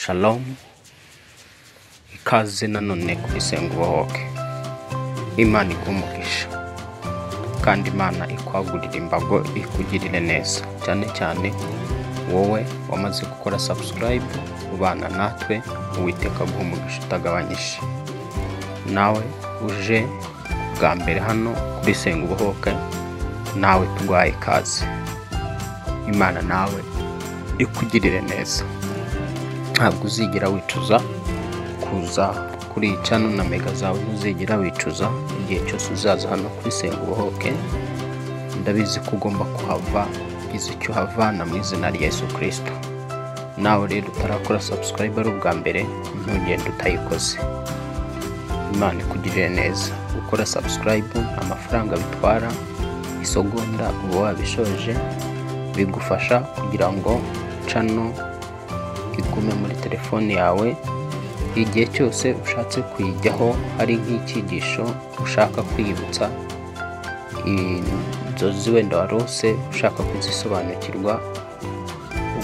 Shalom, ikaze nanone kuri Senga Ubohoke. Imana igumugisha kandi Imana ikwagurira imbago ikugirire neza, cyane cyane wowe wamaze gukora subscribe ubana natwe. Uwiteka agumugisha utagabanyije. Nawe uje bwa mbere hano kuri Senga Ubohoke, nawe tugwaye ikaze. Imana nawe ikugirire neza. Ntabwo uzigira wicuza kuza kuri iyi channel na mega zawe, ntuzigira wicuza igihe cyose uzaza hano kuri Senga Ubohoke. Ndabizi ko ugomba kuhava izi icyo havana mu izina rya Yesu Kristo. Nawe rero utarakora subscribe ari ubwa mbere, ntugende utayikoze. Imana ikugirire neza. Gukora subscribe amafaranga bitwara isogonda uba wabishoje, bigufasha kugira ngo channel igume muri telefone yawe. Igihe cyose ushatse kuyijyaho hari nk'icyigisho ushaka kwiyibutsa, inzozi wenda warose ushaka kuzisobanukirwa,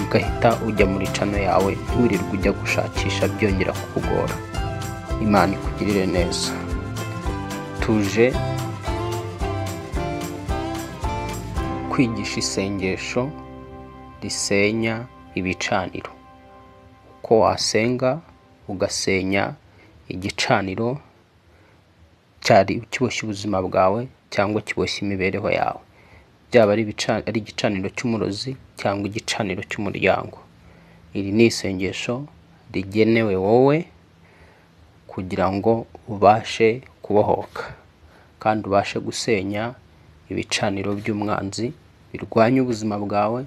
ugahita ujya muri channel yawe, ntiwirirwe ujya gushakisha byongera kukugora. Imana ikugirire neza. Tuje kwigisha isengesho risenya ibicaniro. Uko wasenga ugasenya igicaniro cyari kiboshye ubuzima bwawe cyangwa kiboshye imibereho yawe, byaba ari igicaniro cy'umurozi cyangwa igicaniro cy'umuryango. Iri ni isengesho rigenewe wowe kugira ngo ubashe kubohoka kandi ubashe gusenya ibicaniro by'umwanzi birwanya ubuzima bwawe,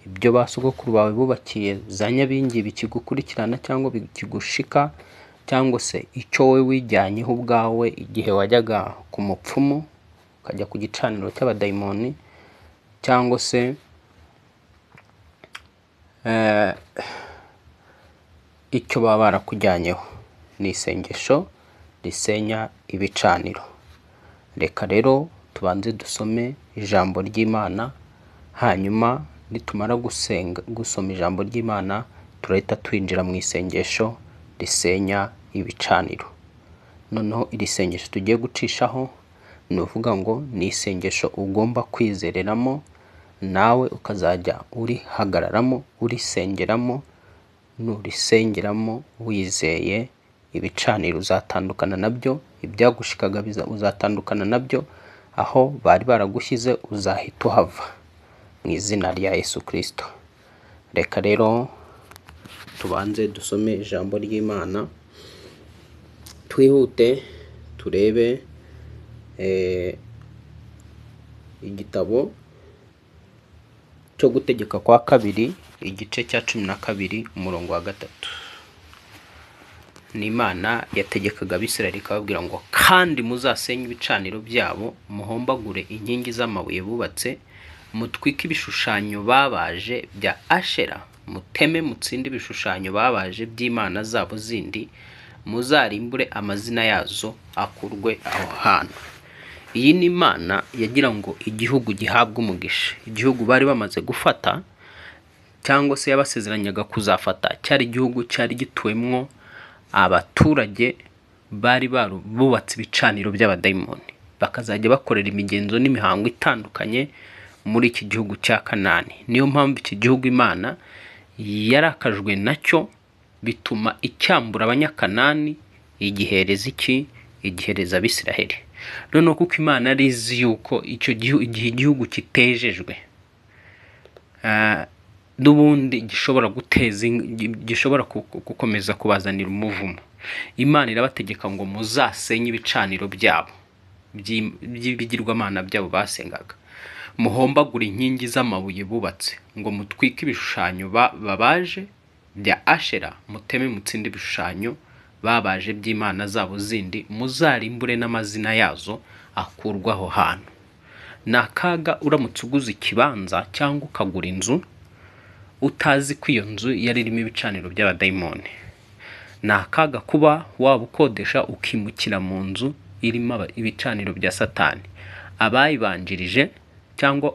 ibyo basogokuru bawe bubakiye za nyabingi bikigukurikirana cyangwa bikigushika, cyangwa se icyo we wijyanyeho ubwawe igihe wajyaga ku mupfumu ukajya ku gicaniro cy'abadayimoni, cyangwa se icyo baba barakujyanyeho. Ni isengesho risenya ibicaniro. Reka rero tubanze dusome ijambo ry'Imana, hanyuma nitumara gusoma ijambo ry'Imana turahita twinjira mu isengesho risenya ibicaniro. Noneho iri sengesho tugiye gucishaho ni uvuga ngo ni isengesho ugomba kwizereramo, nawe ukazajya urihagararamo, urisengeramo. Nurisengeramo wizeye, ibicaniro uzatandukana nabyo, ibyagushikaga uzatandukana nabyo, aho bari baragushyize uzahita uhava mu izina rya Yesu Kristo. Reka rero tubanze dusome ijambo ry'Imana, twihute turebe igitabo cyo gutegeka kwa kabiri igice cya 12 umurongo wa 3. Ni Imana yategekaga Abisirayeli ikababwira ngo kandi muzasenye ibicaniro byabo, muhombagure inkingi z'amabuye bubatse, mutwike ibishushanyo babaje bya Ashera, muteme mutsinde ibishushanyo babaje by'imana zabo zindi, muzarimbure amazina yazo akurwe aho hantu. Iyi ni Imana yagira ngo igihugu gihabwe umugisha. Igihugu bari bamaze gufata cyangwa se yabasezeranyaga kuzafata cyari igihugu cyari gituwemwo abaturage bari bubatse ibicaniro by'abadayimoni, bakazajya bakorera imigenzo n'imihango itandukanye muri iki gihugu cya Kanani. Niyo mpamvu iki gihugu Imana yarakajwe nacyo, bituma icyambura abanyakanani igihereza igihereza Abisirayeli. None kuko Imana arizi yuko icyo gihugu kitejejwe, n'ubundi gishobora gukomeza kubazanira umuvumo, Imana irabategeka ngo muzasenye ibicaniro byabo by'ibigirwamana byabo basengaga, muhombagure inkingi z'amabuye bubatse, ngo mutwike ibishushanyo babaje bya Ashera, muteme mutsinde ibishushanyo babaje by'imana zabo zindi, muzarimbure n'amazina yazo akurwaho hantu. Nakaga uramutse uguze ikibanza cyangwa ukagura inzu utazi ko iyo nzu yari irimo ibicaniro by'abadayimoni. Nakaga kuba waba ukodesha ukimukira mu nzu irimo ibicaniro bya Satani. Abayibanjirije cyangwa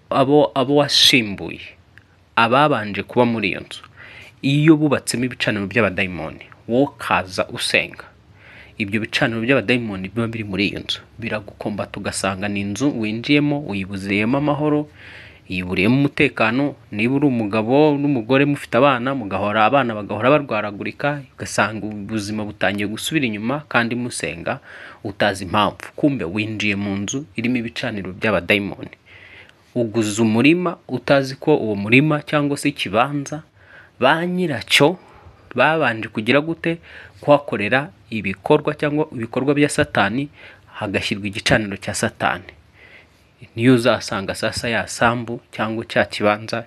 abo washimbuye ababanje kuba muri iyo nzu iyo bubatsemo ibicaniro by'abadayimoni, wowe kaza usenga, ibyo bicaniro by'abadayimoni biba biri muri iyo nzu biragukomba, tugasanga ni inzu winjiyemo uyibuziyemo amahoro, yiburiyemo umutekano. Niba uri umugabo n'umugore mufite abana, mugahora abana bagahora barwaragurika, ugasanga ubuzima butangiye gusubira inyuma kandi musenga utazi impamvu. Kumbe winjiye mu nzu irimo ibicaniro by'abadayimoni. Uguze umurima utazi ko uwo murima cyangwa se ikibanza ba nyiracyo babanje kugira gute kuhakorera ibikorwa cyangwa ibikorwa bya Satani, hagashyirwa igicaniro cya Satani. Niyo uzasanga sasa ya sambu cyangwa cya kibanza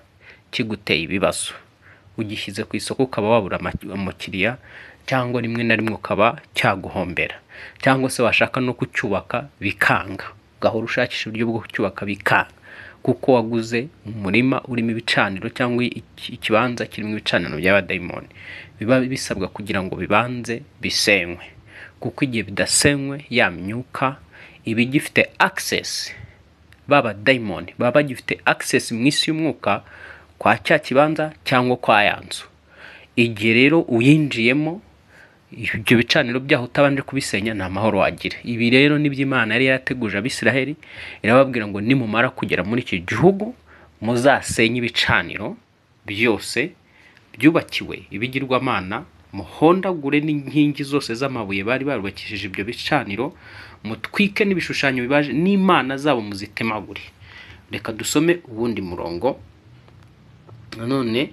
kiguteye ibibazo, ugishyize ku isoko ukaba wabura umukiriya, cyangwa rimwe na rimwe ukaba cyaguhombera, cyangwa se washaka no kucyubaka bikanga, ugahora ushakisha uburyo bwo kucyubaka bikanga, kuko waguze umurima urimo ibicaniro cyangwa ikibanza kirimo ibicaniro by'abadayimoni. Biba bisabwa kugira ngo bibanze bisenywe, kuko igihe bidasenywe ya myuka iba igifite access, baba dayimoni baba bagifite access mu isi y'umwuka kwa cya kibanza cyangwa kwa ya nzu. Igihe rero uyinjiyemo ibyo bicaniro byaho utabanje kubisenya, nta mahoro wagira. Ibi rero nibyo Imana yari yarateguje Abisiraheli, irababwira ngo nimumara kugera muri iki gihugu muzasenye ibicaniro byose byubakiwe ibigirwamana, muhondagure n'inkingi zose z'amabuye bari barubakishije ibyo bicaniro, mutwike n'ibishushanyo bibaje n'imana zabo muzitemagure. Reka dusome ubundi murongo nanone,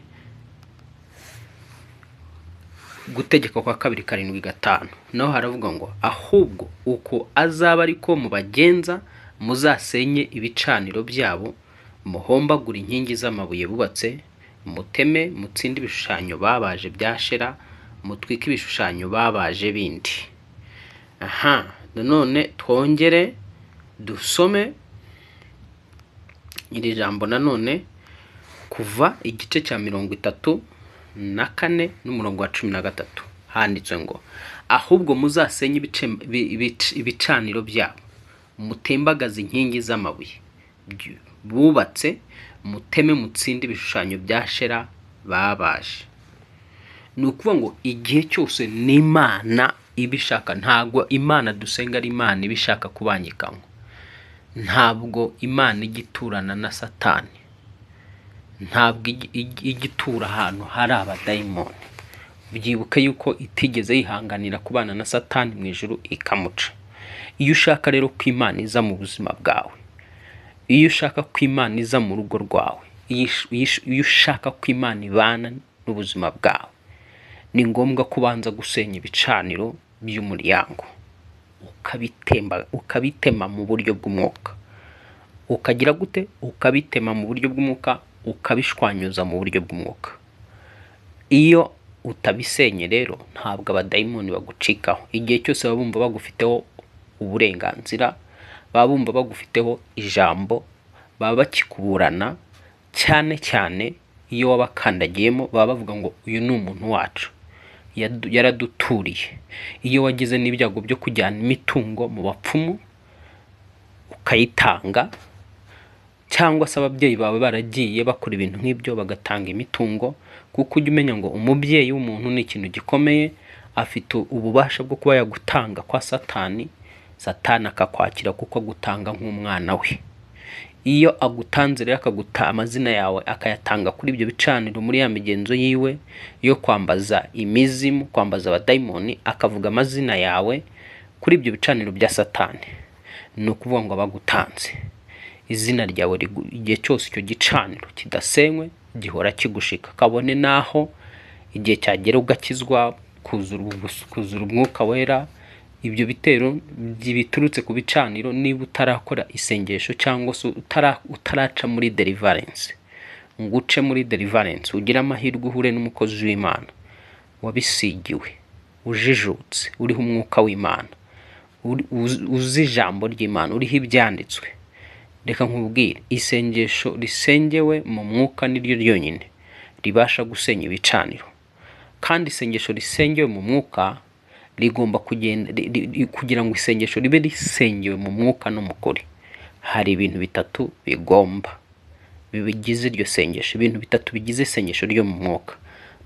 Gutegeka kwa 2:7-5, naho haravuga ngo ahubwo uko azaba ariko mubagenza, muzasenye ibicaniro byabo, muhombagure inkingi z'amabuye bubatse, muteme mutsinde ibishushanyo babaje byashera, mutwike ibishushanyo babaje bindi. Nanone twongere dusome iri jambo nanone, Kuva igice cya 34 n'umurongo wa 13, handitswe ngo ahubwo muzasenye ibicaniro byabo, mutembagaze inkingi z'amabuye bubatse, muteme mutsinde ibishushanyo byashera babaje. Ni ukuvuga ngo igihe cyose n'Imana ibishaka, ntabwo Imana dusenga ari Imana ibishaka kubangikanywa, ntabwo Imana igiturana na Satani, ntabwo igitura ahantu hari abadayimoni. Byibuke yuko itigeze yihanganira kubana na Satani mu ijuru ikamuca. Iyo ushaka rero ko Imana iza mu buzima bwawe, iyo ushaka ko Imana iza mu rugo rwawe, iyo ushaka ko Imana ibana n'ubuzima bwawe, ni ngombwa kubanza gusenya ibicaniro by'umuryango, ukabitema mu buryo bw'umwuka. Ukagira gute? Ukabitema mu buryo bw'umwuka, ukabishwanyuza mu buryo bw'umwuka. Iyo utabisenye rero ntabwo abadayimoni bagucikaho. Igihe cyose baba bumva bagufiteho uburenganzira, baba bumva bagufiteho ijambo, baba bakikuburana, cyane cyane iyo wabakandagiyemo baba bavuga ngo uyu ni umuntu wacu, yaraduturiye. Iyo wagize n'ibyago byo kujyana imitungo mu bapfumu ukayitanga, cyangwa se ababyeyi bawe baragiye bakora ibintu nk'ibyo bagatanga imitungo, kuko ujya umenya ngo umubyeyi w'umuntu ni ikintu gikomeye, afite ububasha bwo kuba yagutanga kwa Satani, Satani akakwakira kuko agutanga nk'umwana we. Iyo agutanze rero akaguta amazina yawe akayatanga kuri ibyo bicaniro muri ya migenzo yiwe yo kwambaza imizimu, kwambaza abadayimoni, akavuga amazina yawe kuri ibyo bicaniro bya Satani, ni ukuvuga ngo abagutanze izina ryawe igihe cyose icyo gicaniro kidasenywe gihora kigushika. Kabone naho igihe cyagera ugakizwa, kuzura umwuka wera, ibyo bitero biturutse ku bicaniro, niba utarakora isengesho cyangwa se utaraca muri deliverance, ngo uce muri deliverance ugira amahirwe uhure n'umukozi w'Imana wabisigiwe, ujijutse, uriho umwuka w'Imana, uzi ijambo ry'Imana, uriho ibyanditswe. Reka nkubwire, isengesho risengewe mu mwuka niryo ryonyine ribasha gusenya ibicaniro. Kandi isengesho risengewe mu mwuka rigomba kugenda, kugira ngo isengesho ribe risengewe mu mwuka no mu kuri, hari ibintu bitatu bigomba bigize iryo sengesho, ibintu bitatu bigize isengesho ryo mu mwuka.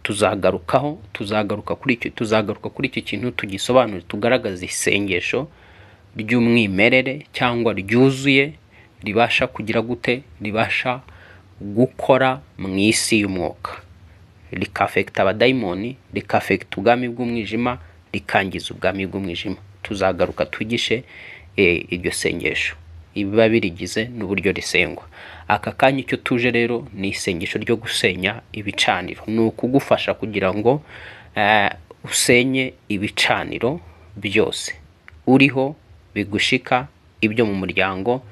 Tuzagaruka kuri icyo kintu tugisobanure, tugaragaza isengesho ry'umwimerere cyangwa ryuzuye, ribasha kugira gute, ribasha gukora mu isi y'umwuka, rikafekita abadayimoni, rikafekita ubwami bw'umwijima, rikangiza ubwami bw'umwijima. Tuzagaruka tugishe iryo sengesho, ibiba birigize n'uburyo risengwa. Aka kanya icyo tuje rero ni isengesho ryo gusenya ibicaniro. Ni ukugufasha kugira ngo usenye ibicaniro byose uriho bigushika, ibyo mu muryango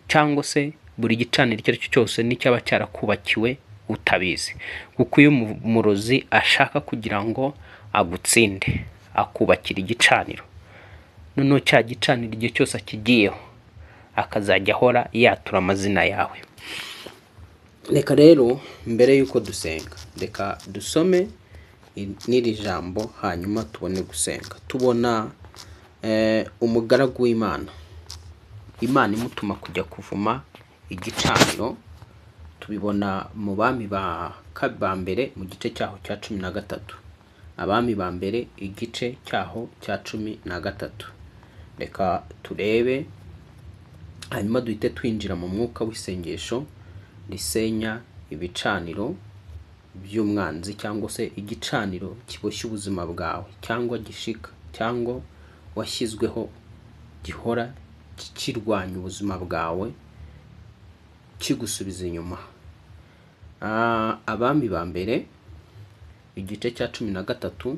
cyangwa se buri gicaniro icyo ari cyo cyose n'icyaba cyarakubakiwe utabizi. Kuko iyo umurozi ashaka kugira ngo agutsinde, akubakira igicaniro, noneho cya gicaniro igihe cyose akigiyeho akazajya ahora yatura amazina yawe. Reka rero mbere y'uko dusenga, reka dusome n'iri jambo hanyuma tubone gusenga. Tubona umugaragu w'Imana, Imana imutuma kujya kuvuma igicaniro. Tubibona mu bami ba mbere mu gice cyaho cya 13. Abami ba mbere igice cyaho cya 13. Reka turebe hanyuma duhite twinjira mu mwuka w'isengesho risenya ibicaniro by'umwanzi, cyangwa se igicaniro kiboshye ubuzima bwawe, cyangwa gishika, cyangwa washyizweho gihora kirwanya ubuzima bwawe kigusubiza inyuma. Abami ba mbere igice cya 13,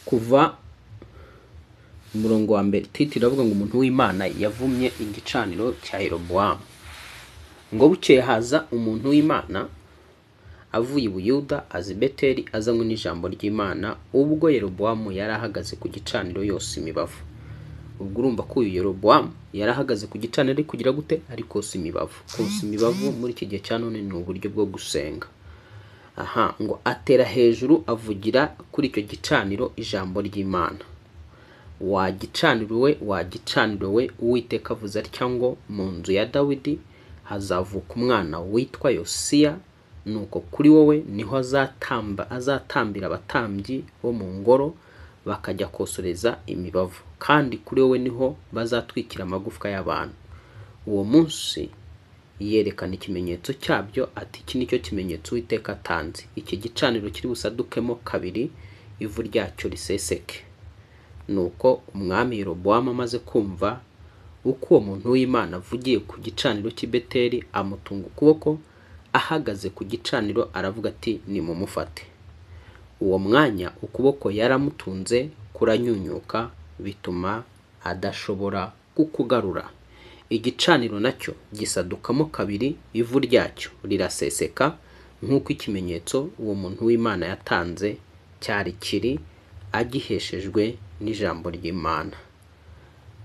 kuva umurongo wa mbere. Titiri avuga ngo umuntu w'Imana yavumye igicaniro cya Yerobowamu. Ngo bukeye haza umuntu w'Imana avuye i Buyuda aza i Beteli azanywe n'ijambo ry'Imana, ubwo Yerobowamu yari ahagaze ku gicaniro yose imibavu. Ubwo urumva ko uyu Yerobowamu yari ahagaze ku gicaniro ari kugira gute, ari kosa imibavu. Kosa imibavu muri iki gihe cya none ni uburyo bwo gusenga. Ngo atera hejuru avugira kuri icyo gicaniro ijambo ry'Imana. Wa gicaniro we, Uwiteka avuze atya ngo mu nzu ya Dawidi hazavuka umwana witwa Yosiya, nuko kuri wowe niho azatambira abatambyi bo mu ngoro bakajya kosoreza imibavu, kandi kuri wowe niho bazatwikira amagufwa y'abantu. Uwo munsi yerekana ikimenyetso cyabyo, ati iki nicyo kimenyetso Uwiteka atanze, iki gicaniro kiri busadukemo kabiri, ivu ryacyo riseseke. Nuko umwami Yerobowamu amaze kumva uko uwo muntu w'Imana avugiye ku gicaniro cy'i Beteli, amutunga ukuboko ahagaze ku gicaniro, aravuga ati nimumufate. Uwo mwanya ukuboko yaramutunze kuranyunyuka, bituma adashobora kukugarura. Igicaniro nacyo gisadukamo kabiri, ivu ryacyo riraseseka, nk'uko ikimenyetso uwo muntu w'Imana yatanze cyari kiri, agiheshejwe n'ijambo ry'Imana.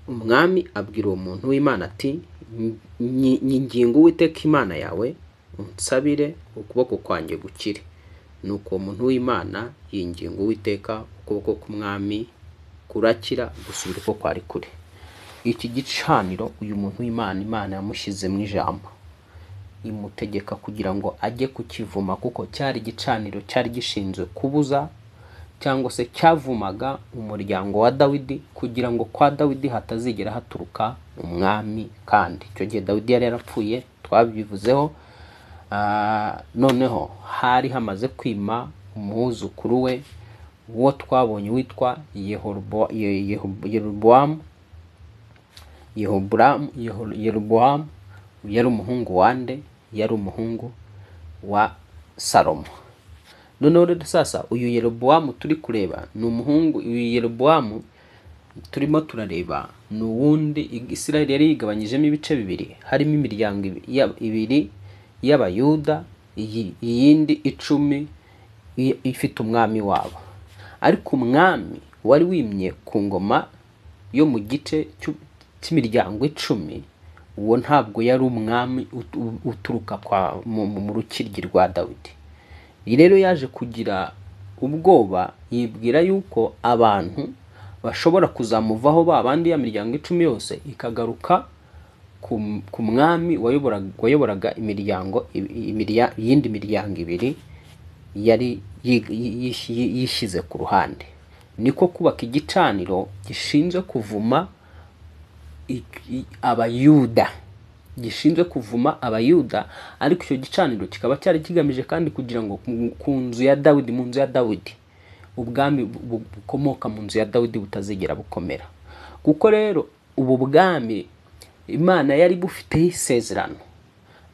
Umwami abwira uwo muntu w'Imana ati nyinginga Uwiteka Imana yawe unsabire ukuboko kwanjye gukire. Nuko uwo muntu w'Imana yinginga Uwiteka, ukuboko k'umwami kurakira gusubira uko kwari kure. Iki gicaniro uyu muntu w'Imana, Imana yamushyize mu ijambo, imutegeka kugira ngo ajye kukivuma, kuko cyari igicaniro cyari gishinzwe kubuza cyangwa se cyavumaga umuryango wa Dawidi, kugira ngo kwa Dawidi hatazigera haturuka umwami. Kandi icyo gihe Dawidi yari yarapfuye, twabivuzeho. Noneho hari hamaze kwima umwuzukuru we, uwo twabonye witwa Yerobowamu. Yari umuhungu wande, yari umuhungu wa Salomo. Noneho rero sasa uyu Yerobowamu turi kureba ni umuhungu. Uyu Yerobowamu turimo turareba ni uwundi. Isirayeli yari yigabanyijemo ibice bibiri, harimo imiryango ibiri y'Abayuda, iyindi 10 ifite umwami wabo. Ariko umwami wari wimye ku ngoma yo mu gice cy'imiryango 10, uwo ntabwo yari umwami uturuka mu rukiryi rwa Dawidi. Rero yaje kugira ubwoba, yibwira yuko abantu bashobora kuzamuvaho ba bandi ya miryango 10 yose ikagaruka ku mwami wayoboraga imiryango yindi miryango 2 yari yishyize ku ruhande. Niko kubaka igicaniro gishinzwe kuvuma abayuda, ariko icyo gicaniro kikaba cyari kigamije kandi kugira ngo ku nzu ya Dawidi, mu nzu ya Dawidi, ubwami bukomoka mu nzu ya Dawidi butazigera bukomera. Kuko rero ubu bwami Imana yari bufiteho isezerano,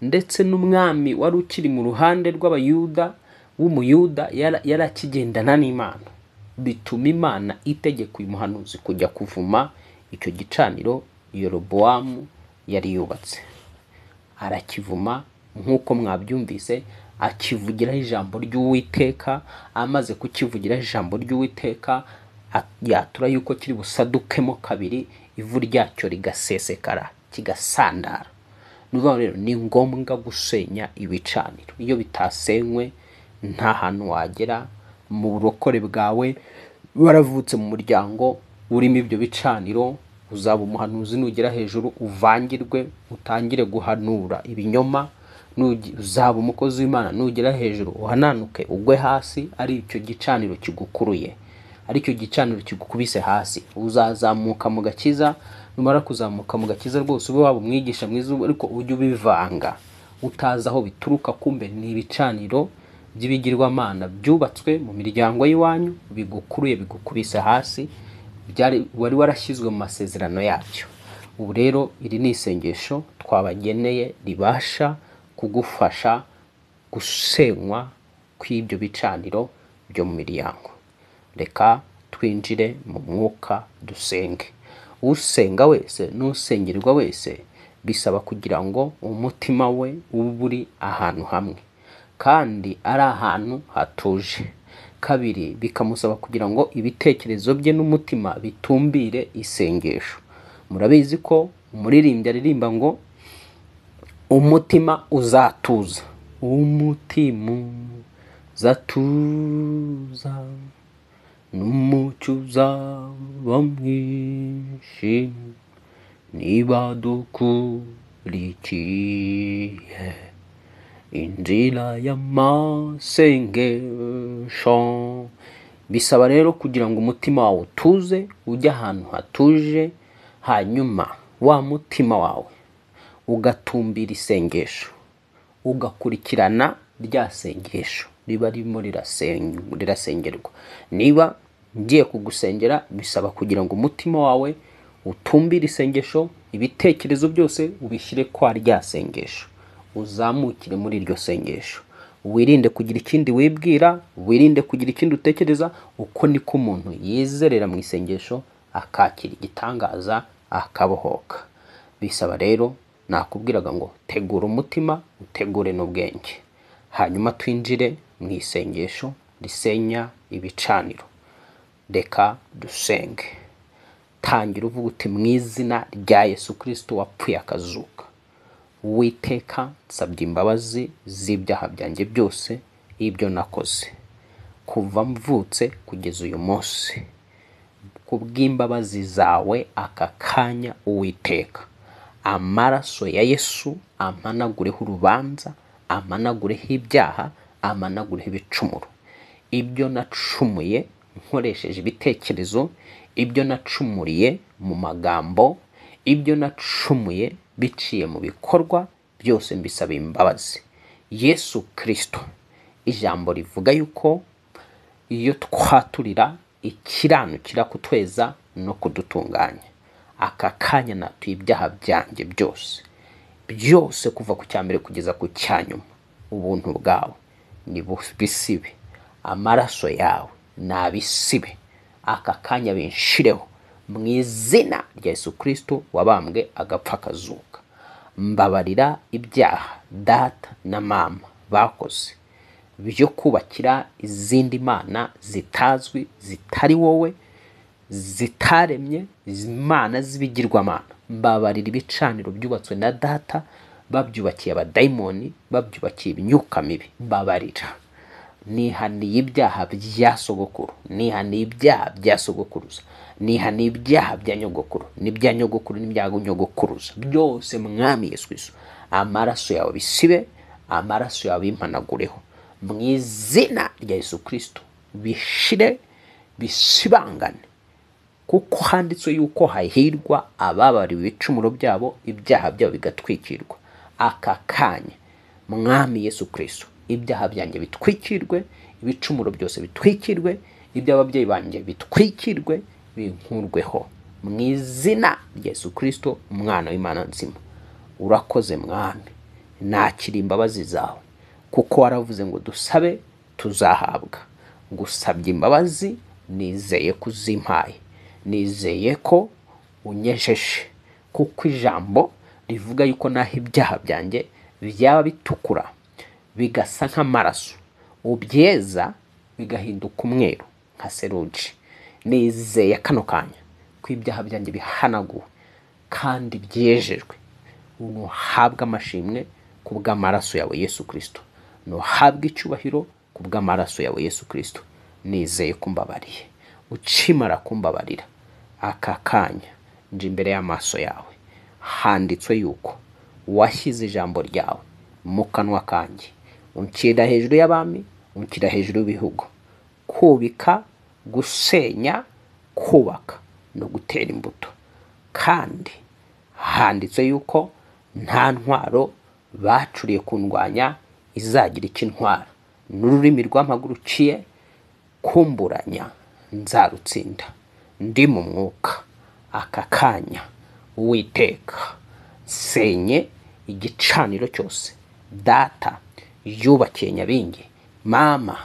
ndetse n'umwami wari ukiri mu ruhande rw'abayuda w'umuyuda yari akigendana n'Imana, bituma Imana itegeka uyu muhanuzi kujya kuvuma icyo gicaniro Yerobowamu yari yubatse. Arakivuma nk'uko mwabyumvise, akivugiraho ijambo ry'Uwiteka. Amaze kukivugiraho ijambo ry'Uwiteka, yatura yuko kiri busadukemo kabiri, ivu ryacyo rigasesekara kigasandara. Nuvuga rero ni ngombwa gusenya ibicaniro. Iyo bitasenywe nta hantu wagera. Mu burokore bwawe waravutse mu muryango urimo ibyo bicaniro, uzaba umuhanuzi nugera hejuru uvangirwe, utangire guhanura ibinyoma. Uzaba umukozi w'Imana nugera hejuru uhananuke ugwe hasi, ari icyo gicaniro kigukuruye, ari cyo gicaniro kigukubise hasi. Uzazamuka mu gakiza, numara kuzamuka mu gakiza rwose ube waba umwigisha mwiza, ariko ujye ubivanga utazi aho bituruka. Kumbe ni ibicaniro by'ibigirwamana byubatswe mu miryango y'iwanyu, bigukuruye bigukubise hasi, wari warashyizwe mu masezerano yacyo. Ubu rero iri ni isengesho twabageneye ribasha kugufasha gusenywa kw'ibyo bicaniro byo mu miryango. Reka twinjire mu mwuka dusenge. Usenga wese n'usengerwa wese bisaba kugira ngo umutima we ube uri ahantu hamwe, kandi ari ahantu hatuje. Kabiri, bikamusaba kugira ngo ibitekerezo bye n'umutima bitumbire isengesho. Murabizi ko umuririmbyi aririmba ngo umutima uzatuza, umutima uzatuza, n'umucyo uzaba mwinshi niba dukurikiye inzira y'amasengesho. Bisaba rero kugira ngo umutima wawe utuze, ujye ahantu hatuje, hanyuma wa mutima wawe ugatumbira isengesho, ugakurikirana rya sengesho riba ririmo rirasengerwa. Niba ngiye kugusengera, bisaba kugira ngo umutima wawe utumbire isengesho, ibitekerezo byose ubishyire kwa rya sengesho, uzamukire muri iryo sengesho. Wirinde kugira ikindi wibwira, wirinde kugira ikindi utekereza. Uko niko umuntu yizerera mu isengesho, akakira igitangaza, akabohoka. Bisaba rero, nakubwiraga ngo tegura umutima, utegure n'ubwenge, hanyuma twinjire mu isengesho risenya ibicaniro. Reka dusenge. Tangira uvuga uti mu izina rya Yesu Kristo wapfuye akazuka, Uwiteka nsabye imbabazi z'ibyaha byanjye byose, ibyo nakoze kuva mvutse kugeza uyu munsi. Kubw'imbabazi zawe aka kanya Uwiteka, amaraso ya Yesu amanagureho urubanza, amanagureho ibyaha, amanagureho ibicumuro. Ibyo nacumuye nkoresheje ibitekerezo, ibyo nacumuriye mu magambo, ibyo nacumuye biciye mu bikorwa, byose mbisaba imbabazi. Yesu Kristo, ijambo rivuga yuko iyo twaturira ikiranukira kutweza no kudutunganya. Aka kanya natuye ibyaha byanjye byose kuva ku cyambere kugeza ku cyanyuma. Ubuntu bwawe ni bisibe, amaraso yawe nabisibe, aka kanya binshireho mu izina rya Yesu Kristo wabambwe agapfa akazuka. Mbabarira ibyaha data na mama bakoze byo kubakira izindi mana zitazwi, zitari wowe, zitaremye, imana z'ibigirwamana. Mbabarira ibicaniro byubatswe na data, babyubakiye abadayimoni, babyubakiye imyuka mibi. Mbabarira nihaniye ibyaha bya sogokuru, nihaniye ibyaha bya sogokuruza, nihaniye ibyaha bya nyogokuru n'ibya nyogokuru n'ibya nyogokuruza byose mwami Yesu Kristo, amaraso yawe bisibe, amaraso yawe bimpanagureho mu izina rya Yesu Kristo, bishire bisibangane, kuko handitswe yuko hahirwa ababariwe ibicumuro byabo, ibyaha byabo bigatwikirwa. Aka kanya mwami Yesu Kristo, ibyaha byanjye bitwikirwe, ibicumuro byose bitwikirwe, iby'ababyeyi banjye bitwikirwe, binkurweho mu izina rya Yesu Kristo, umwana w'Imana nzima. Urakoze mwami, nakira imbabazi zawe, kuko waravuze ngo dusabe tuzahabwa. Ngusabye imbabazi, nizeye ko uzimpaye, nizeye ko unyejeje, kuko ijambo rivuga yuko naho ibyaha byanjye byaba bitukura bigasa nk'amaraso, ubyeza bigahinduka umweru nka seruji. Nizeye kano kanya ko ibyaha byanjye bihanaguwe kandi byejejwe. Nuhabwa amashimwe kubw'amaraso yawe Yesu Kristo, nuhabwa icyubahiro kubw'amaraso yawe Yesu Kristo. Nizeye kumbabariye, ukimara kumbabarira aka kanya nje imbere y'amaso yawe, handitswe yuko washyize ijambo ryawe mu kanwa kanjye, unshyira hejuru y'abami, unshyira hejuru y'ibihugu, kubika, gusenya, kubaka no gutera imbuto. Kandi handitswe yuko nta ntwaro bacuriye kundwanya izagira icyo intwara, n'ururimi rw'amaguruciye kumburanya nzarutsinda. Ndi mu mwuka aka kanya, Uwiteka, senye igicaniro cyose data yubakiye Nyabingi, mama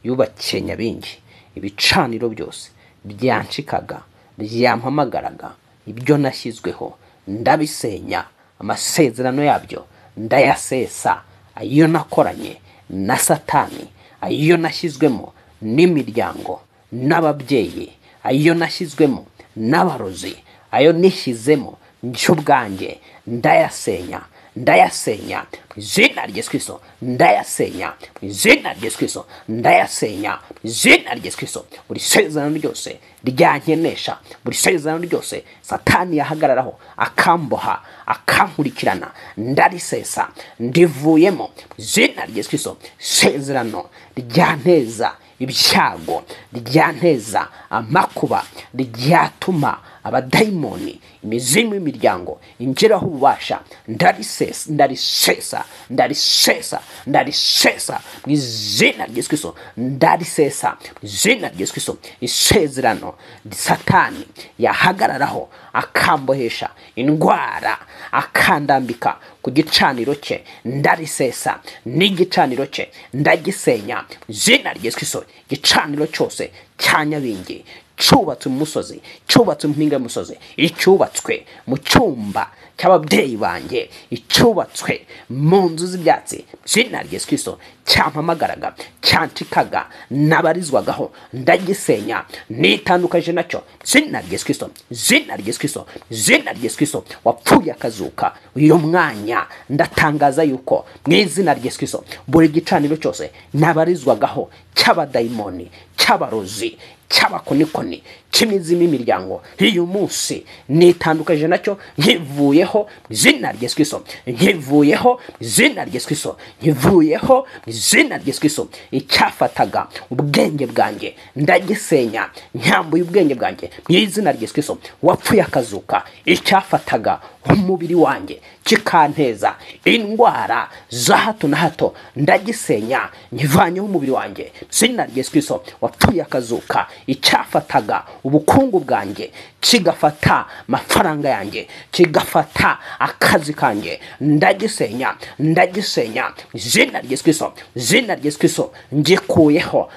yubakiye Nyabingi, ibicaniro byose byanshikaga byampamagaraga, ibyo nashyizweho ndabisenya, amasezerano yabyo ndayasesa, ayo nakoranye na Satani, ayo nashyizwemo n'imiryango n'ababyeyi, ayo nashyizwemo n'abarozi, ayo nishyizemo njye ndayasenya, ndayasenya mu izina rya Yesu Kristo, ndayasenya mu izina rya Yesu Kristo, ndayasenya mu izina rya Yesu Kristo. Buri sezerano ryose ryankenesha, buri sezerano ryose Satani yahagararaho akamboha akankurikirana, ndarisesa, ndivuyemo mu izina rya Yesu Kristo. Sezerano ryanteza ibyago, ryanteza amakuba, ryatuma abadayimoni, imizimu y'imiryango ingeraho ububasha, ndarisesa, ndarisesa, ndarisesa, ndarisesa mu izina rya Yesu Kristo, ndarisesa mu izina rya Yesu Kristo. Isezerano Satani yahagararaho akambohesha indwara, akandambika ku gicaniro cye, ndarisesa, n'igicaniro cye ndagisenya mu izina rya Yesu Kristo. Igicaniro cyose cya Nyabingi cyubatswe mu musozi, cyubatswe mu mpinga y'umusozi, icyubatswe mu cyumba cy'ababyeyi banjye, icyubatswe mu nzu z'ibyatsi, izina rya Yesu Kristo, cyampamagaraga, cyanshikaga, nabarizwagaho, ndagisenya, nitandukanye nacyo, izina rya Yesu Kristo, izina rya Yesu Kristo, izina rya Yesu Kristo. Wapfuye akazuka, uyu mwanya ndatangaza yuko mu izina rya Yesu Kristo, buri gicaniro cyose nabarizwagaho cy'abadayimoni, cy'abarozi, cy'abakonikoni, cy'imizimu y'imiryango, uyu munsi nitandukanye nacyo, nkivuyeho mu izina rya Yesu Kristo, nkivuyeho mu izina rya Yesu Kristo, nkivuyeho mu izina rya Yesu Kristo. Icyafataga ubwenge bwanjye ndagisenya, nyambuye ubwenge bwanjye mu izina rya Yesu Kristo. Wapfuye akazuka, icyafataga umubiri wanjye kikanteza indwara za hato na hato, ndagisenya, nkivanyeho umubiri wanjye mu izina rya Yesu Kristo. Wapfuye akazuka, icyafataga ubukungu bwanjye kigafata amafaranga yanjye, kigafata akazi kanjye, ndagisenya, ndagisenya izina rya Yesu Kristo, izina rya Yesu Kristo. Ngikuyeho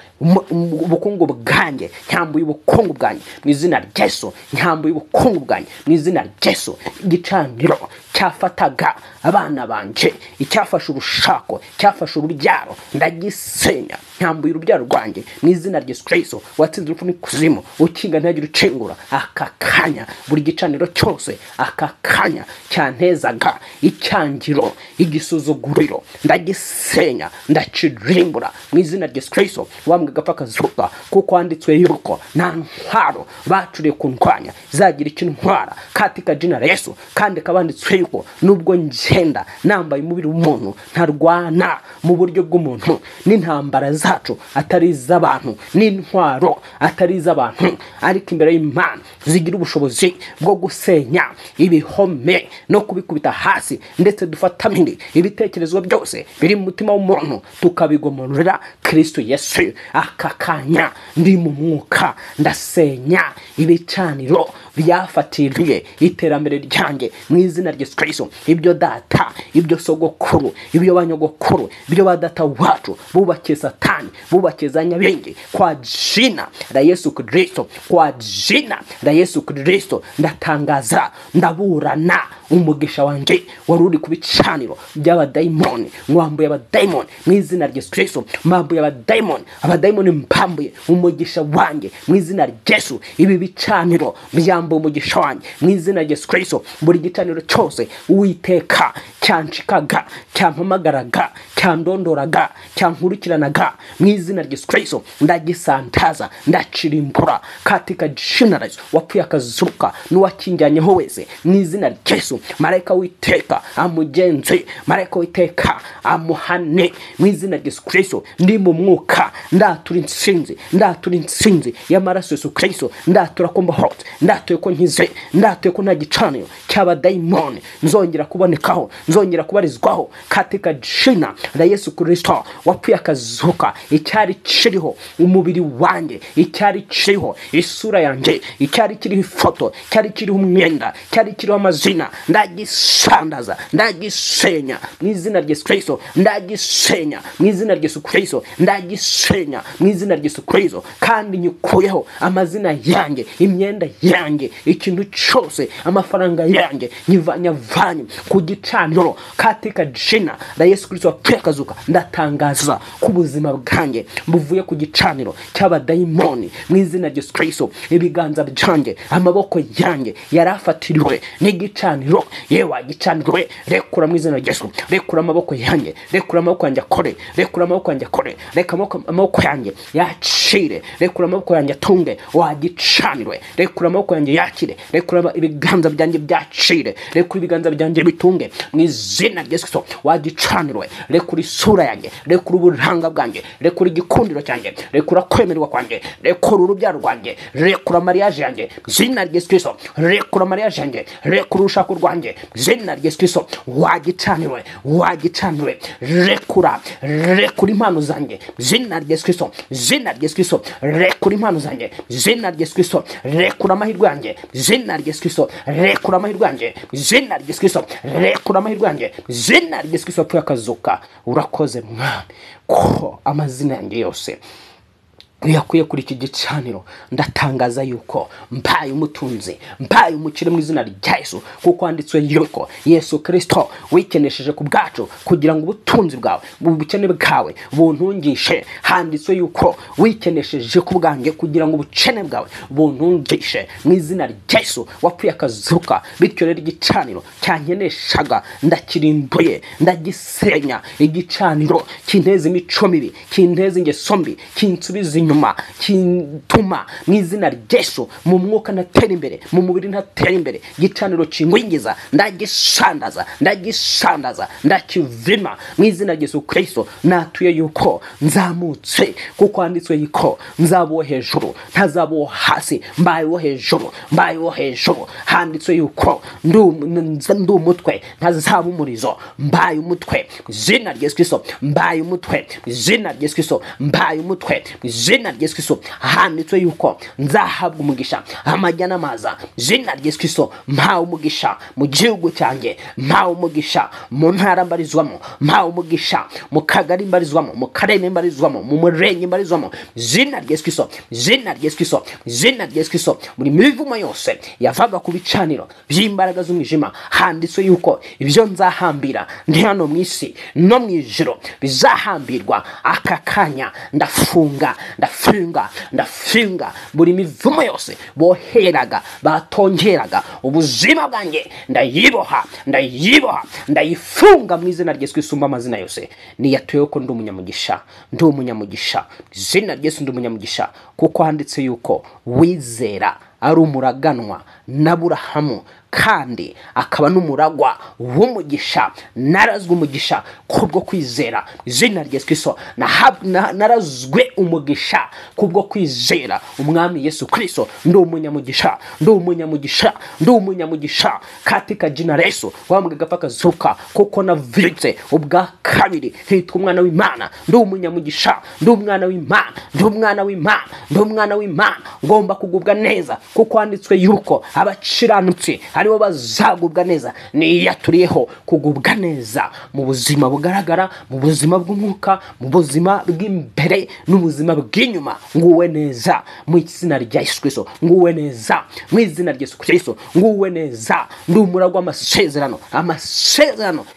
ubukungu bwanjye, nyambuye ubukungu bwanjye mu izina rya Yesu, nyambuye ubukungu bwanjye mu izina rya Yesu. Igicaniro cyafataga abana banje, icyafashe urushako, cyafashe urubyaro, ndagisenya. Ntambuye urubyaro rwanjye mu izina rya Yesu Kristo watsinze urupfu n'ikuzimu, ukinga ntihagire ucengura. Aka kanya buri gicaniro cyose aka kanya cyantezaga icyangiro, igisuzuguriro, ndagisenya, ndakirimbura mu izina rya Yesu Kristo. Wambwe gapfa kazuka, kuko handitswe yuko nta ntwaro bacuriye kundwanya zagira icyo ntwara katika jina la Yesu. Kandi kabanditswe yuko nubwo ngenda nambaye umubiri w'umuntu, ntarwana mu buryo bw'umuntu, n'intambara zacu atari iz'abantu, n'intwaro atari iz'abantu, ariko imbere y'Imana zigira ubushobozi bwo gusenya ibihome no kubikubita hasi, ndetse dufatamini ibitekerezo byose biri mu mutima w'umuntu tukabigomorera Kristo Yesu. Aka kanya ndi mu mwuka, ndasenya ibicaniro byafatiriye iterambere ryanjye mu izina rya Yesu Kristo. Ibyo data, ibyo sogokuru, ibyo banyogokuru, ibyo badata wacu bubakiye Satani, bubakiye za nyabingi, kwa jina la Yesu Kristo, kwa jina la Yesu Kristo ndatangaza, ndaburana umugisha wanjye wari uri ku bicaniro by'abadayimoni. Mwambuye abadayimoni mu izina rya Yesu Kristo, mwambuye abadayimoni mpambuye umugisha wanjye mu izina rya Yesu. Ibi bicaniro byambuye umugisha wanjye mu izina rya Yesu Kristo. Buri gicaniro cyose Uwiteka cyanshikaga, cyampamagaraga, cyandondoraga, cyankurikiranaga mu izina rya Yesu Kristo, ndagisantaza, ndakirimbura katika jina la Yesu. Wapfuye akazuka n'uwakinjyanyeho wese mu izina rya Yesu, marayika w'Uwiteka amugenze, marayika w'Uwiteka amuhane mu izina rya Yesu Kristo. Ndi mu mwuka, ndatura intsinzi y'amaraso Yesu Kristo, ndatura ko mbahoze, ndatuye ko nkize, ndatuye ko nta gicaniro cy'abadayimoni nzongera kubonekaho, nzongera kubarizwaho katika jina la Yesu Kristo. Wapfuye akazuka, icyari kiriho umubiri wanjye, icyari kiriho isura yanjye, icyari kiriho ifoto, icyari kiriho umwenda, icyari kiriho amazina, ndagisandaza, ndagisenya mu izina rya Yesu Kristo, ndagisenya mu izina rya Yesu Kristo, ndagisenya mu izina rya Yesu Kristo. Kandi nyikuyeho amazina yanjye, imyenda yanjye, ikintu cyose, amafaranga yanjye nyivanye ku gicaniro katika jina la Yesu Kristo. Wapfuye akazuka, ndatangaza ku buzima bwanjye buvuye ku gicaniro cy'abadayimoni mu izina rya Yesu Kristo. Ibiganza byanjye, amaboko yanjye yarafatiriwe n'igicaniro. Yewe gicaniro, rekura mu izina rya Yesu, rekura amaboko yanjye, rekura amaboko yanjye akore, rekura amaboko yanjye akore, reka amaboko yanjye yacire, rekura amaboko yanjye atunge, wagicaniro, rekura amaboko yanjye yakire, rekura ibiganza byanjye byacire, rekura ibiganza byanjye bitunge mu izina rya Yesu. Wagicaniro, rekura isura yanjye, rekura uburanga bwanjye, rekura igikundiro cyanjye, rekura kwemerwa kwanjye, rekura urubyaro rwanjye, rekura mariage yanjye izina rya Yesu, rekura mariage yanjye, rekura urushako rwanjye izina rya Yesu. Wagicaniro, rekura impano zanjye izina rya Yesu, izina rya Yesu. Rekura impano zanjye izina rya Yesu, rekura amahirwe yanjye izina rya Yesu, rekura amahirwe yanjye izina rya Yesu, rekura amahirwe yanjye izina rya Yesu. Wapfuye akazuka, urakoze Mwami ko amazina yanjye yose uyakuye kuri iki gicaniro. Ndatangaza yuko mbaye umutunzi, mbaye umukire mu izina rya Yesu, kuko handitswe yuko Yesu Kristo wikenesheje ku bwacu kugira ngo ubutunzi bwawe, ubukene bwawe buntungishe. Handitswe yuko wikenesheje ku bwanjye kugira ngo ubukene bwawe buntungishe mu izina rya Yesu. Wapfuye akazuka, bityo rero igicaniro cyankeneshaga ndakirimbuye, ndagisenya. Igicaniro kinteza imico mibi, kinteza ingeso mbi, kinsubiza inyuma, kintuma mu izina rya Yesu mu mwuka ntatera imbere, mu mubiri ntatera imbere. Gicaniro kingwingiza, ndagisandaza, ndakivima mu izina rya Yesu Kristo. Natuye yuko nzamutse, kuko handitswe yuko nzabuwe hejuru, ntazabuwe hasi, mbayeho hejuru. Handitswe yuko ndi umutwe, ntazaba umurizo, mbaye umutwe izina rya Yesu Kristo, mbaye umutwe izina rya Yesu Kristo, mbaye umutwe izina izina rya Yesu Kristo handitswe yuko nzahabwa umugisha amajya n'amaza, izina rya Yesu Kristo mpawe umugisha mu gihugu cyanjye, mpawe umugisha mu ntara mbarizwamo, mpawe umugisha mu kagari mbarizwamo, mu karere mbarizwamo, mu murenge mbarizwamo, izina rya Yesu Kristo, izina rya Yesu Kristo, izina rya Yesu Kristo. Buri mivumo yose yavaga ku bicaniro by'imbaraga z'umwijima handitswe yuko ibyo nzahambira ndi hano mu isi no mu ijuru bizahambirwa aka kanya. Ndafunga buri mivumo yose boheraga batongeraga ubuzima bwanjye, ndayiboha ndayifunga mu izina rya Yesu Kristo amazina yose. Niyatuye ko ndi umunyamugisha, izina rya Yesu ndi umunyamugisha, kuko handitse yuko wizera ari umuraganwa na Aburahamu kandi akaba n'umuragwa w'umugisha. Narazwe umugisha kubwo kwizera, izina rya Yesu Kristo. Narazwe umugisha kubwo kwizera umwami Yesu Kristo. Ndi umunyamugisha katika jina la Yesu. Wambwaga pakazuka kuko navutse ubwa kabiri hitwa umwana w'Imana. Ndi umunyamugisha, ndi umwana w'Imana, ngomba kugubwa neza kuko handitswe yuko abakiranutsi aribo bazagubwa neza. Niyaturiyeho kugubwa neza mu buzima bugaragara, mu buzima bw'umwuka, mu buzima bw'imbere n'ubuzima bw'inyuma. Nguwe neza mu izina rya Yesu Kristo, nguwe neza mu izina rya Yesu Kristo, nguwe neza. Ndi umuragwa amasezerano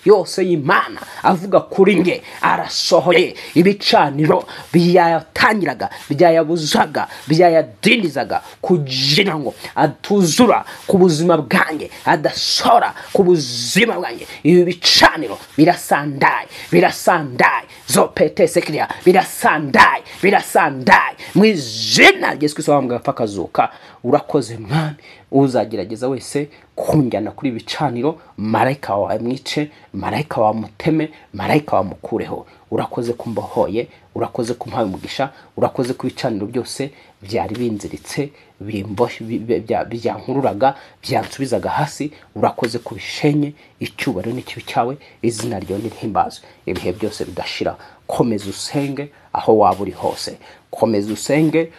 yose y'Imana avuga kuri nge arasohoye. Ibicaniro byayatangiraga, byayabuzaga, byayadindizaga kugira ngo atuzura ku buzima bwanjye, adasora ku buzima bwanjye. Ibi bicaniro birasandaye zopete sekria birasandaye mu izina rya Yesu Kristo. Wambwa pakazuka. Urakoze mwami, uzagerageza wese kunjyana kuri bicaniro, marayika wawe mwice, marayika wawe muteme, marayika wawe mukureho. Urakoze kumbohoye, urakoze kumpaye umugisha, urakoze ku bicaniro byose byari binziritse byankururaga byansubizaga hasi. Urakoze kubishenye. Icyubahiro n'ikibi cyawe, izina ryawe nirihimbazwe ibihe byose bidashira. Komeza usenge aho waba uri hose, komeza usenge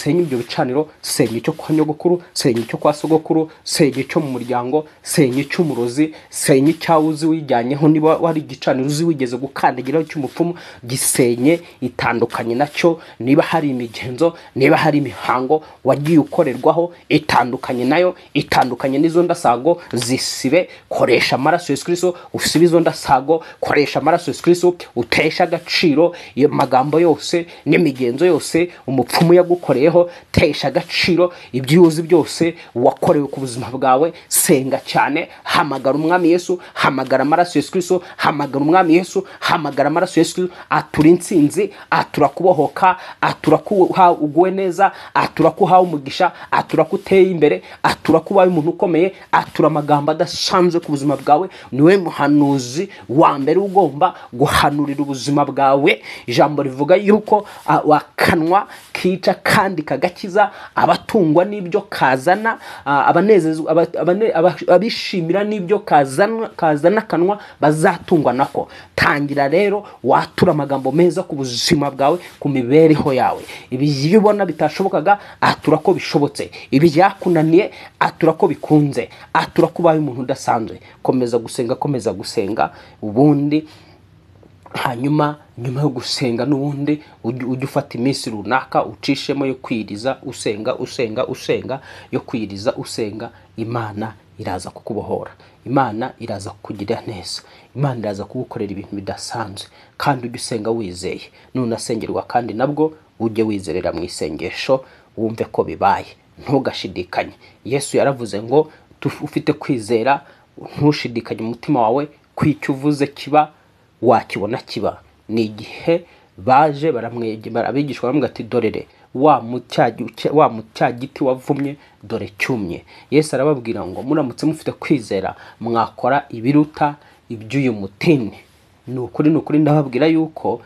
ibyo bicaniro. Senya icyo kwa nyogokuru, senya icyo kwa sogokuru, senya icyo mu muryango, senya icyo umurozi, senya icyawe uzi wijyanyeho. Niba wari igicaniro uzi wigeze gukandagiraho cy'umupfumu, gisenye itandukanye nacyo. Niba hari imigenzo, niba hari imihango wagiye ukorerwaho itandukanye nayo, itandukanye n'izo ndasago, zisibe. Koresha amaraso Yesu Kristo usibe izo ndasago, koresha amaraso Yesu Kristo utesha agaciro iyo magambo yose n'imigenzo yose umupfumu yagukoreyeho. Tesha agaciro ibyo uzi byose wakorewe ku buzima bwawe. Senga cyane, hamagara umwami Yesu, hamagara amaraso Yesu Kristo, hamagara umwami Yesu, hamagara amaraso Yesu Kristo. Atura intsinzi, atura kubohoka, atura kuha uguwe neza, atura kuha umugisha, atura kuteye imbere, atura kuba umuntu ukomeye, atura amagambo adasanzwe ku buzima bwawe. Niwe muhanuzi wa mbere ugomba guhanurira ubuzima bwawe. Ijambo rivuga yuko wakanwa kica kandi kagakiza, abatungwa n'ibyo kazana, abishimira n'ibyo kazana kanwa bazatungwa nako. Tangira rero watura amagambo meza ku buzima bwawe, ku mibereho yawe. Ibi ubona bitashobokaga, atura ko bishobotse. Ibi byakunaniye, atura ko bikunze. Atura kubaye umuntu udasanzwe. Komeza gusenga ubundi hanyuma nyuma yo gusenga n'ubundi ujye ufata iminsi runaka ucishemo yo kwiriza usenga yo kwiriza usenga. Imana iraza kukubohora, Imana iraza kukugirira neza, Imana iraza kugukorera ibintu bidasanzwe. Kandi ujye usenga wizeye. Nunasengerwa kandi nabwo ujye wizerera mu isengesho, wumve ko bibaye, ntugashidikanye. Yesu yaravuze ngo ufite kwizera ntushidikanye umutima wawe, kwicyo uvuze kiba wakibona kiba. Ni igihe baje baramwegera abigishwa baramubwira ati dorere wa mucyagiti wavumye dore cyumye. Yesu arababwira ngo muramutse mufite kwizera mwakora ibiruta iby'uyu mutini. Ni ukuri ndababwira yuko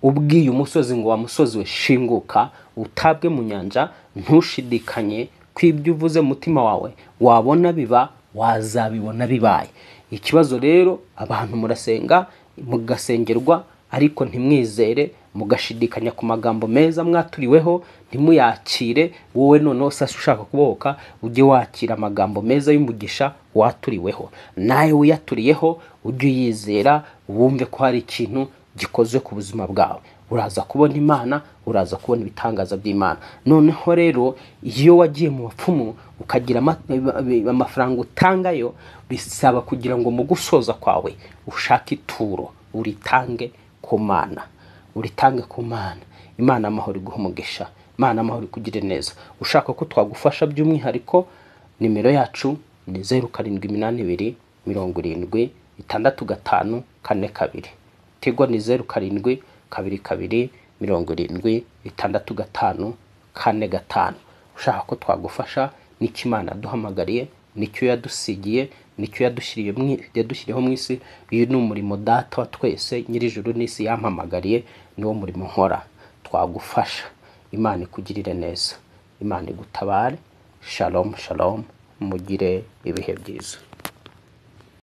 ubwiye umusozi ngo wa musozi we shinguka utabwe mu nyanja, ntushidikanye kw'ibyo uvuze mutima wawe wabona biba, wazabibona bibaye. Ikibazo rero abantu murasenga mugasengerwa ariko ntimwizere, mugashidikanya ku magambo meza mwaturiweho ntimuyakire, wowe noneho sasa ushaka kubohoka ujye wakira amagambo meza y'umugisha waturiweho, nawe uyaturiyeho ujye uyizera, wumve ko hari ikintu gikoze ku buzima bwawe, uraza kubona Imana, uraza kubona ibitangaza by'Imana. Noneho rero iyo wagiye mu bapfumu ukagira amafaranga utangayo, bisaba kugira ngo mu gusoza kwawe ushake ituro uritange ku Mana, uritange ku Mana. Imana amahoro iguha umugisha, Imana amahoro ikugire neza. Ushaka ko twagufasha by'umwihariko, nimero yacu ni 0782 70 655 42. Tigo ni 0722 22 70 655 45. Ushaka ko twagufasha n'icyo Imana duhamagariye, nicyo yadusigiye, nicyo yadushyiriyeho mu isi. Uyu ni umurimo Data wa twese nyir'ijuru n'isi yampamagariye, niwo murimo nkora. Twagufasha. Imana ikugirire neza, Imana igutabare. Shalom shalom, mugire ibihe byiza.